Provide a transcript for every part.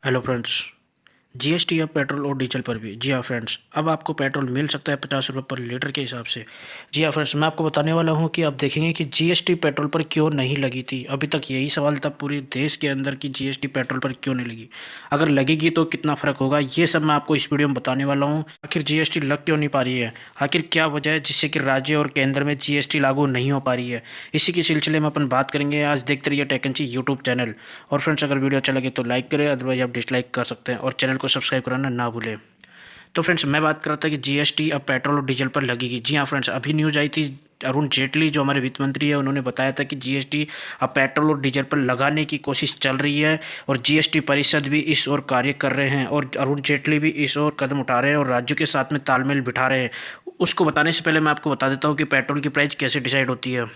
Hello friends. GST अब petrol और diesel पर भी। जी हाँ फ्रेंड्स, अब आपको पेट्रोल मिल सकता है 50 रुपये पर लीटर के हिसाब से। जी हाँ फ्रेंड्स, मैं आपको बताने वाला हूँ कि आप देखेंगे कि जीएसटी पेट्रोल पर क्यों नहीं लगी थी। अभी तक यही सवाल था पूरे देश के अंदर कि जीएसटी पेट्रोल पर क्यों नहीं लगी, अगर लगेगी तो कितना फ़र्क होगा, ये सब मैं आपको इस वीडियो में बताने वाला हूँ। आखिर जीएसटी लग क्यों नहीं पा रही है, आखिर क्या वजह है जिससे कि राज्य और केंद्र में जीएसटी लागू नहीं हो पा रही है, इसी के सिलसिले में अपन बात करेंगे। आज देखते रहिए टेकनची यूट्यूब चैनल। और फ्रेंड्स, अगर वीडियो अच्छा लगे तो लाइक करें, अदरवाइज आप डिसलाइक कर सकते हैं, और चैनल को सब्सक्राइब करना ना भूलें। तो फ्रेंड्स, मैं बात कर रहा था कि जीएसटी अब पेट्रोल और डीजल पर लगेगी। जी हाँ फ्रेंड्स, अभी न्यूज़ आई थी, अरुण जेटली जो हमारे वित्त मंत्री है उन्होंने बताया था कि जीएसटी अब पेट्रोल और डीजल पर लगाने की कोशिश चल रही है, और जीएसटी परिषद भी इस ओर कार्य कर रहे हैं, और अरुण जेटली भी इस ओर कदम उठा रहे हैं और राज्यों के साथ में तालमेल बिठा रहे हैं। उसको बताने से पहले मैं आपको बता देता हूँ कि पेट्रोल की प्राइस कैसे डिसाइड होती है।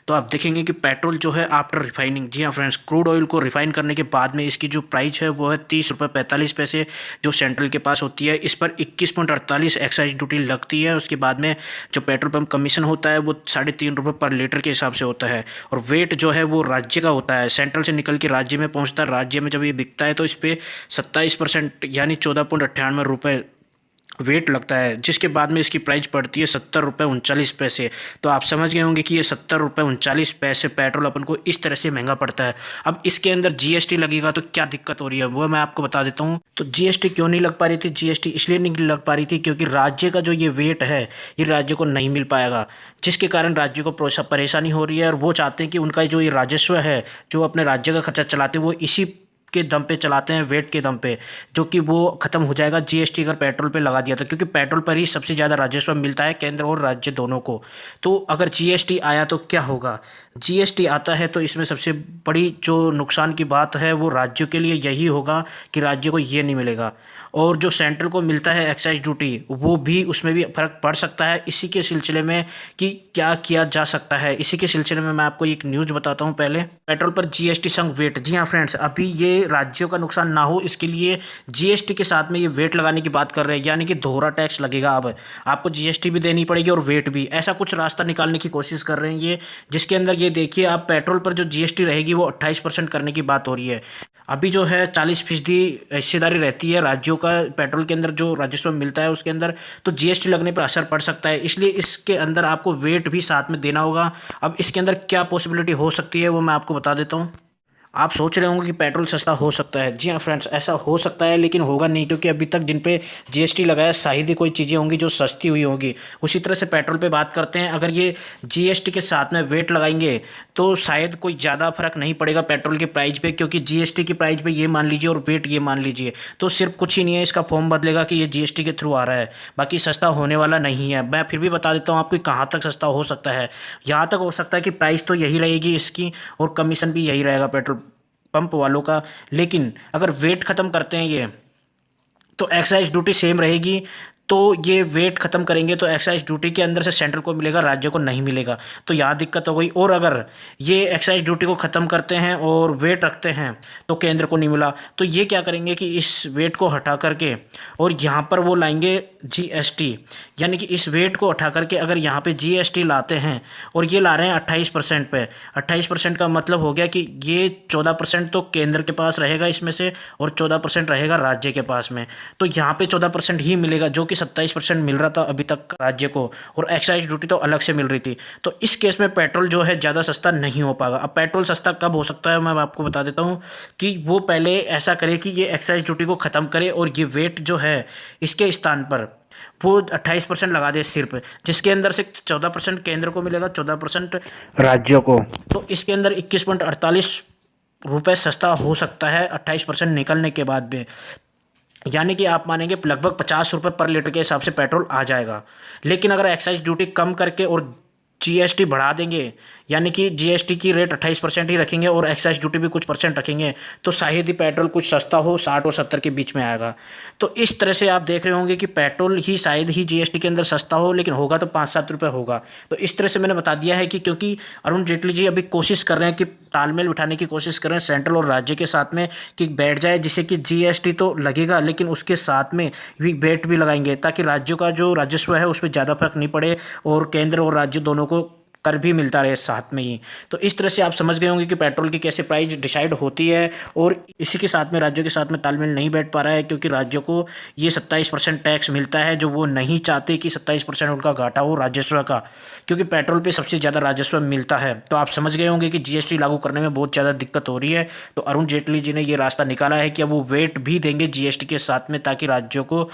तो आप देखेंगे कि पेट्रोल जो है आफ्टर रिफाइनिंग, जी हाँ फ्रेंड्स, क्रूड ऑयल को रिफाइन करने के बाद में इसकी जो प्राइस है वो है 30 रुपये 45 पैसे, जो सेंट्रल के पास होती है। इस पर 21.48 एक्साइज ड्यूटी लगती है। उसके बाद में जो पेट्रोल पंप कमीशन होता है वो 3.5 रुपये पर लीटर के हिसाब से होता है, और वेट जो है वो राज्य का होता है, सेंट्रल से निकल के राज्य में पहुंचता है। राज्य में जब ये बिकता है तो इस पर 27% यानी 14.98 रुपये वेट लगता है, जिसके बाद में इसकी प्राइस पड़ती है 70 रुपये 39 पैसे। तो आप समझ गए होंगे कि ये 70 रुपये 39 पैसे पेट्रोल अपन को इस तरह से महंगा पड़ता है। अब इसके अंदर जीएसटी लगेगा तो क्या दिक्कत हो रही है वो मैं आपको बता देता हूँ। तो जीएसटी क्यों नहीं लग पा रही थी, जीएसटी इसलिए नहीं लग पा रही थी क्योंकि राज्य का जो ये वेट है ये राज्य को नहीं मिल पाएगा, जिसके कारण राज्य को परेशानी हो रही है। और वो चाहते हैं कि उनका जो ये राजस्व है, जो अपने राज्य का खर्चा चलाते हैं, वो इसी के दम पे चलाते हैं, वेट के दम पे, जो कि वो खत्म हो जाएगा जीएसटी अगर पेट्रोल पे लगा दिया तो, क्योंकि पेट्रोल पर ही सबसे ज़्यादा राजस्व मिलता है केंद्र और राज्य दोनों को। तो अगर जीएसटी आया तो क्या होगा, जीएसटी आता है तो इसमें सबसे बड़ी जो नुकसान की बात है वो राज्यों के लिए यही होगा कि राज्य को ये नहीं मिलेगा, और जो सेंट्रल को मिलता है एक्साइज ड्यूटी वो भी, उसमें भी फर्क पड़ सकता है। इसी के सिलसिले में कि क्या किया जा सकता है, इसी के सिलसिले में मैं आपको एक न्यूज़ बताता हूँ। पहले पेट्रोल पर जीएसटी संग वेट। जी हाँ फ्रेंड्स, अभी ये राज्यों का नुकसान ना हो इसके लिए जीएसटी के साथ में ये वेट लगाने की बात कर रहे हैं, यानी कि दोहरा टैक्स लगेगा। अब आपको जीएसटी भी देनी पड़ेगी और वेट भी, ऐसा कुछ रास्ता निकालने की कोशिश कर रहे हैं ये, जिसके अंदर ये देखिए आप पेट्रोल पर जो जीएसटी रहेगी वो 28% करने की बात हो रही है। अभी जो है 40% हिस्सेदारी रहती है राज्यों का पेट्रोल के अंदर, जो राजस्व मिलता है उसके अंदर, तो जीएसटी लगने पर असर पड़ सकता है, इसलिए इसके अंदर आपको वेट भी साथ में देना होगा। अब इसके अंदर क्या पॉसिबिलिटी हो सकती है वो मैं आपको बता देता हूँ। आप सोच रहे होंगे कि पेट्रोल सस्ता हो सकता है। जी हाँ फ्रेंड्स, ऐसा हो सकता है लेकिन होगा नहीं, क्योंकि अभी तक जिन पे जीएसटी लगाया शायद ही कोई चीज़ें होंगी जो सस्ती हुई होगी। उसी तरह से पेट्रोल पे बात करते हैं, अगर ये जीएसटी के साथ में वेट लगाएंगे तो शायद कोई ज़्यादा फर्क नहीं पड़ेगा पेट्रोल के प्राइस पे, क्योंकि जीएसटी की प्राइस पे ये मान लीजिए और वेट ये मान लीजिए, तो सिर्फ कुछ ही नहीं है, इसका फॉर्म बदलेगा कि ये जीएसटी के थ्रू आ रहा है, बाकी सस्ता होने वाला नहीं है। मैं फिर भी बता देता हूँ आपको कहाँ तक सस्ता हो सकता है। यहाँ तक हो सकता है कि प्राइस तो यही रहेगी इसकी, और कमीशन भी यही रहेगा पेट्रोल पंप वालों का। लेकिन अगर वेट ख़त्म करते हैं ये, तो एक्साइज ड्यूटी सेम रहेगी। तो ये वेट खत्म करेंगे तो एक्साइज ड्यूटी के अंदर से सेंट्रल को मिलेगा, राज्य को नहीं मिलेगा, तो यहाँ दिक्कत हो गई। और अगर ये एक्साइज ड्यूटी को ख़त्म करते हैं और वेट रखते हैं तो केंद्र को नहीं मिला, तो ये क्या करेंगे कि इस वेट को हटा करके और यहाँ पर वो लाएंगे जीएसटी, यानी कि इस वेट को हटा करके अगर यहाँ पे जीएसटी लाते हैं, और ये ला रहे हैं 28% पे। 28% का मतलब हो गया कि ये 14% तो केंद्र के पास रहेगा इसमें से, और 14% रहेगा राज्य के पास में। तो यहाँ पे 14% ही मिलेगा, जो कि 27% मिल रहा था अभी तक राज्य को, और एक्साइज ड्यूटी तो अलग से मिल रही थी। तो इस केस में पेट्रोल जो है ज़्यादा सस्ता नहीं हो पाएगा। अब पेट्रोल सस्ता कब हो सकता है मैं आपको बता देता हूँ, कि वो पहले ऐसा करे कि ये एक्साइज ड्यूटी को ख़त्म करे, और ये वेट जो है इसके स्थान पर वो 28% लगा दे सिर्फ, जिसके अंदर से 14% केंद्र को मिलेगा, 14% राज्यों को। तो इसके अंदर 21.48 रुपये सस्ता हो सकता है 28% निकलने के बाद भी, यानी कि आप मानेंगे लगभग 50 रुपये पर लीटर के हिसाब से पेट्रोल आ जाएगा। लेकिन अगर एक्साइज ड्यूटी कम करके और जीएसटी बढ़ा देंगे, यानी कि जीएसटी की रेट 28% ही रखेंगे और एक्साइज ड्यूटी भी कुछ परसेंट रखेंगे, तो शायद ही पेट्रोल कुछ सस्ता हो, 60 और 70 के बीच में आएगा। तो इस तरह से आप देख रहे होंगे कि पेट्रोल ही शायद ही जीएसटी के अंदर सस्ता हो, लेकिन होगा तो 5-7 रुपये होगा। तो इस तरह से मैंने बता दिया है कि क्योंकि अरुण जेटली जी अभी कोशिश कर रहे हैं कि तालमेल बिठाने की कोशिश कर रहे हैं सेंट्रल और राज्य के साथ में, कि बैठ जाए, जिससे कि जीएसटी तो लगेगा लेकिन उसके साथ में भी वेट भी लगाएंगे, ताकि राज्यों का जो राजस्व है उस पर ज़्यादा फर्क नहीं पड़े, और केंद्र और राज्य दोनों को कर भी मिलता रहे साथ में ही। तो इस तरह से आप समझ गए होंगे कि पेट्रोल की कैसे प्राइस डिसाइड होती है, और इसी के साथ में राज्यों के साथ में तालमेल नहीं बैठ पा रहा है, क्योंकि राज्यों को ये 27% टैक्स मिलता है, जो वो नहीं चाहते कि 27% उनका घाटा हो राजस्व का, क्योंकि पेट्रोल पे सबसे ज़्यादा राजस्व मिलता है। तो आप समझ गए होंगे कि जीएसटी लागू करने में बहुत ज़्यादा दिक्कत हो रही है। तो अरुण जेटली जी ने ये रास्ता निकाला है कि अब वो वेट भी देंगे जीएसटी के साथ में, ताकि राज्यों को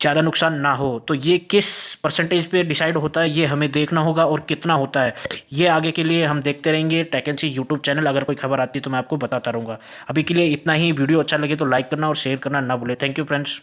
ज़्यादा नुकसान ना हो। तो ये किस परसेंटेज पे डिसाइड होता है ये हमें देखना होगा, और कितना होता है ये आगे के लिए हम देखते रहेंगे tech and see YouTube channel. अगर कोई खबर आती है तो मैं आपको बताता रहूँगा। अभी के लिए इतना ही। वीडियो अच्छा लगे तो लाइक करना और शेयर करना ना भूले। Thank you friends.